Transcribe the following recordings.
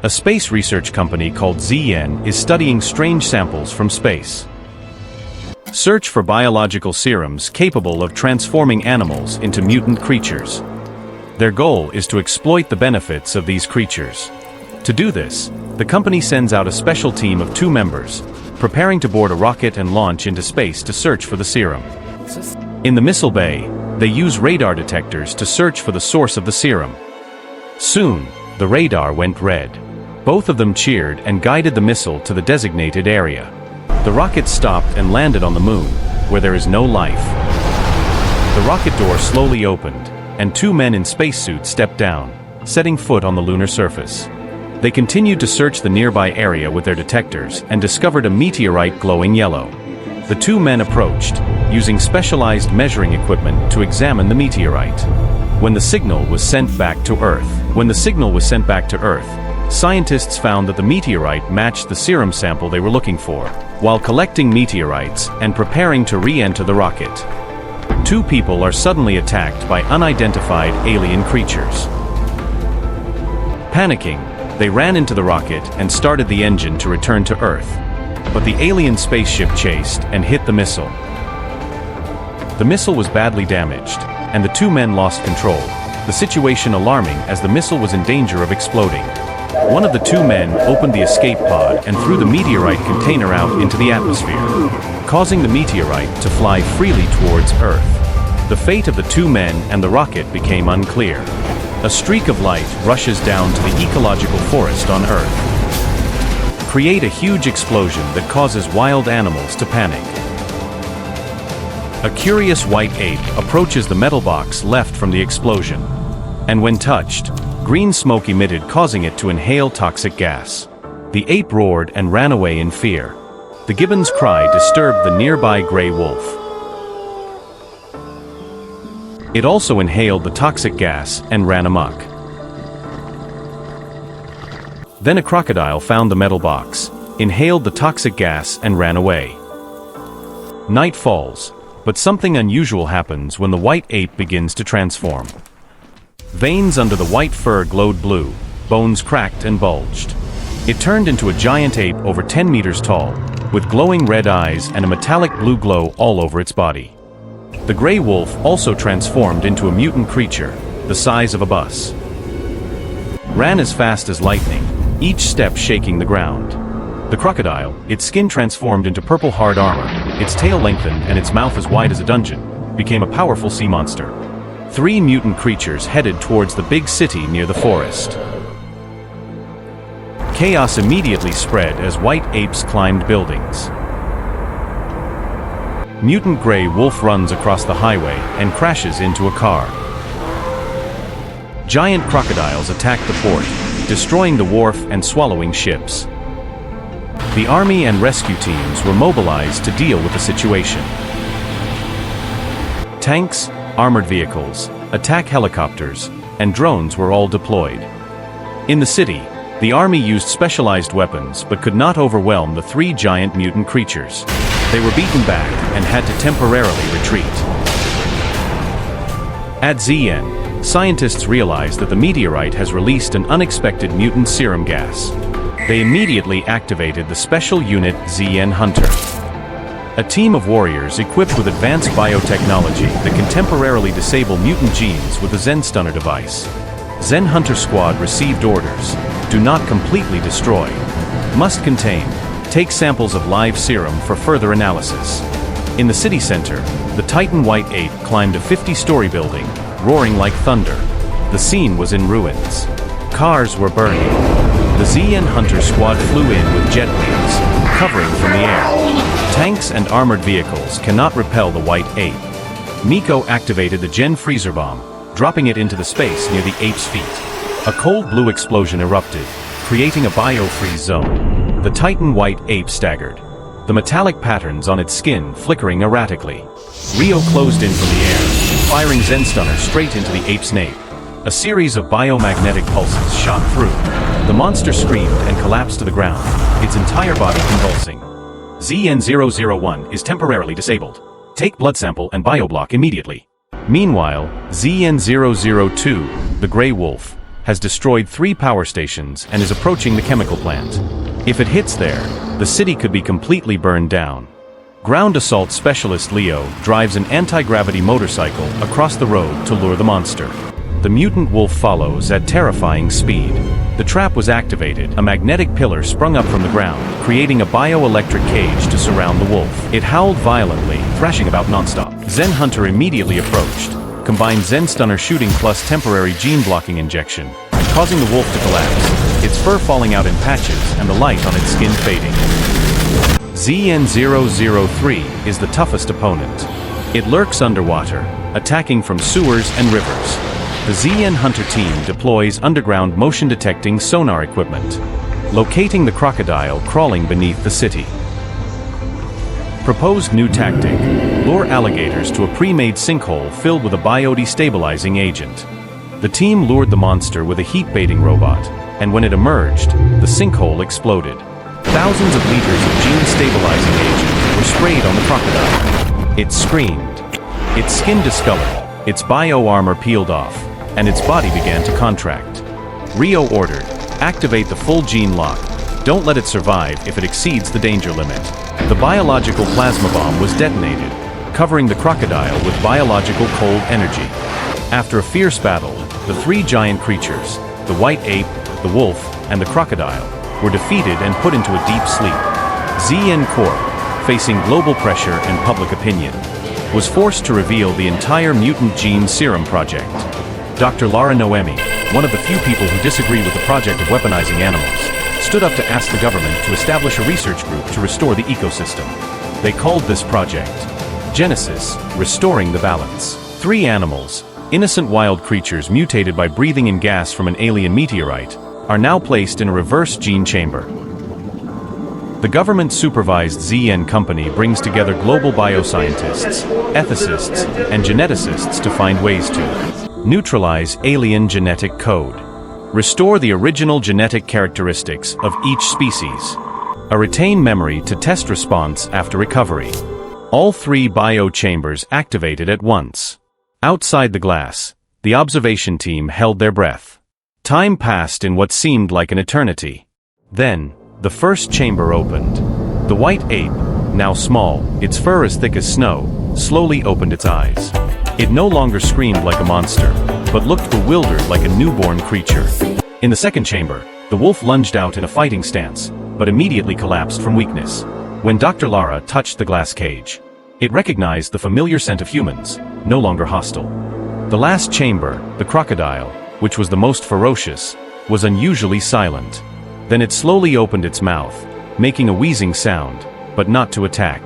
A space research company called Zen is studying strange samples from space. Search for biological serums capable of transforming animals into mutant creatures. Their goal is to exploit the benefits of these creatures. To do this, the company sends out a special team of 2 members, preparing to board a rocket and launch into space to search for the serum. In the missile bay, they use radar detectors to search for the source of the serum. Soon, the radar went red. Both of them cheered and guided the missile to the designated area. The rocket stopped and landed on the moon, where there is no life. The rocket door slowly opened, and 2 men in spacesuits stepped down, setting foot on the lunar surface. They continued to search the nearby area with their detectors and discovered a meteorite glowing yellow. The 2 men approached, using specialized measuring equipment to examine the meteorite. When the signal was sent back to Earth, scientists found that the meteorite matched the serum sample they were looking for, while collecting meteorites and preparing to re-enter the rocket. 2 people are suddenly attacked by unidentified alien creatures. Panicking, they ran into the rocket and started the engine to return to Earth. But the alien spaceship chased and hit the missile. The missile was badly damaged, and the 2 men lost control, the situation alarming as the missile was in danger of exploding. One of the 2 men opened the escape pod and threw the meteorite container out into the atmosphere, causing the meteorite to fly freely towards Earth. The fate of the 2 men and the rocket became unclear. A streak of light rushes down to the ecological forest on Earth. Create a huge explosion that causes wild animals to panic. A curious white ape approaches the metal box left from the explosion. And when touched, green smoke emitted, causing it to inhale toxic gas. The ape roared and ran away in fear. The gibbon's cry disturbed the nearby gray wolf. It also inhaled the toxic gas and ran amok. Then a crocodile found the metal box, inhaled the toxic gas and ran away. Night falls, but something unusual happens when the white ape begins to transform. Veins under the white fur glowed blue, bones cracked and bulged. It turned into a giant ape over 10 meters tall, with glowing red eyes and a metallic blue glow all over its body. The gray wolf also transformed into a mutant creature, the size of a bus. Ran as fast as lightning, each step shaking the ground. The crocodile, its skin transformed into purple hard armor, its tail lengthened and its mouth as wide as a dungeon, became a powerful sea monster. 3 mutant creatures headed towards the big city near the forest. Chaos immediately spread as white apes climbed buildings. Mutant Gray Wolf runs across the highway and crashes into a car. Giant crocodiles attack the port, destroying the wharf and swallowing ships. The army and rescue teams were mobilized to deal with the situation. Tanks, armored vehicles, attack helicopters, and drones were all deployed. In the city, the army used specialized weapons but could not overwhelm the 3 giant mutant creatures. They were beaten back and had to temporarily retreat. At Zen, scientists realized that the meteorite has released an unexpected mutant serum gas. They immediately activated the special unit Zen Hunter. A team of warriors equipped with advanced biotechnology that can temporarily disable mutant genes with the Zen Stunner device. Zen Hunter squad received orders: do not completely destroy. Must contain. Take samples of live serum for further analysis. In the city center, the Titan White Ape climbed a 50-story building, roaring like thunder. The scene was in ruins. Cars were burning. The Zen Hunter squad flew in with jet wings, covering from the air. Tanks and armored vehicles cannot repel the White Ape. Miko activated the Gen Freezer Bomb, dropping it into the space near the ape's feet. A cold blue explosion erupted, creating a biofreeze zone. The Titan White Ape staggered, the metallic patterns on its skin flickering erratically. Rio closed in from the air, firing Zen Stunner straight into the ape's nape. A series of biomagnetic pulses shot through. The monster screamed and collapsed to the ground, its entire body convulsing. ZN001 is temporarily disabled. Take blood sample and bioblock immediately. Meanwhile, ZN002, the Gray Wolf, has destroyed 3 power stations and is approaching the chemical plant. If it hits there, the city could be completely burned down. Ground assault specialist Leo drives an anti-gravity motorcycle across the road to lure the monster. The mutant wolf follows at terrifying speed. The trap was activated. A magnetic pillar sprung up from the ground, creating a bioelectric cage to surround the wolf. It howled violently, thrashing about nonstop. Zen Hunter immediately approached, combined Zen Stunner shooting plus temporary gene-blocking injection, causing the wolf to collapse, its fur falling out in patches and the light on its skin fading. ZN-003 is the toughest opponent. It lurks underwater, attacking from sewers and rivers. The Zen Hunter team deploys underground motion-detecting sonar equipment, locating the crocodile crawling beneath the city. Proposed new tactic: lure alligators to a pre-made sinkhole filled with a biodestabilizing agent. The team lured the monster with a heat-baiting robot, and when it emerged, the sinkhole exploded. Thousands of liters of gene-stabilizing agent were sprayed on the crocodile. It screamed. Its skin discolored, its bio-armor peeled off, and its body began to contract. Rio ordered, activate the full gene lock. Don't let it survive if it exceeds the danger limit. The biological plasma bomb was detonated, covering the crocodile with biological cold energy. After a fierce battle, the 3 giant creatures, the White Ape, the Wolf, and the Crocodile, were defeated and put into a deep sleep. Zen Corp, facing global pressure and public opinion, was forced to reveal the entire mutant gene serum project. Dr. Lara Noemi, one of the few people who disagree with the project of weaponizing animals, stood up to ask the government to establish a research group to restore the ecosystem. They called this project Genesis, Restoring the Balance. 3 animals, innocent wild creatures mutated by breathing in gas from an alien meteorite, are now placed in a reverse gene chamber. The government-supervised Zen company brings together global bioscientists, ethicists, and geneticists to find ways to neutralize alien genetic code, restore the original genetic characteristics of each species, retain memory to test response after recovery. All 3 bio-chambers activated at once. Outside the glass, the observation team held their breath. Time passed in what seemed like an eternity. Then, the first chamber opened. The White Ape, now small, its fur as thick as snow, slowly opened its eyes. It no longer screamed like a monster, but looked bewildered like a newborn creature. In the second chamber, the wolf lunged out in a fighting stance, but immediately collapsed from weakness. When Dr. Lara touched the glass cage, it recognized the familiar scent of humans, no longer hostile. The last chamber, the crocodile, which was the most ferocious, was unusually silent. Then it slowly opened its mouth, making a wheezing sound, but not to attack.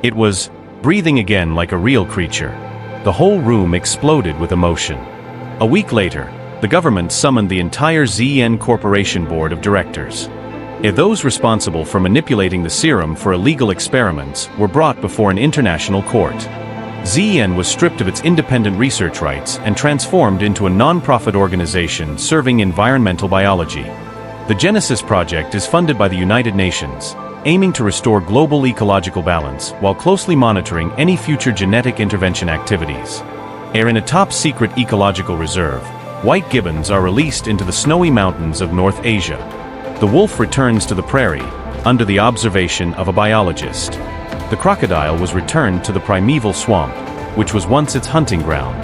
It was breathing again like a real creature. The whole room exploded with emotion. A week later, the government summoned the entire Zen Corporation board of directors. Those responsible for manipulating the serum for illegal experiments were brought before an international court. Zen was stripped of its independent research rights and transformed into a non-profit organization serving environmental biology. The Genesis project is funded by the United Nations, aiming to restore global ecological balance while closely monitoring any future genetic intervention activities. In a top-secret ecological reserve, white gibbons are released into the snowy mountains of North Asia. The wolf returns to the prairie, under the observation of a biologist. The crocodile was returned to the primeval swamp, which was once its hunting ground.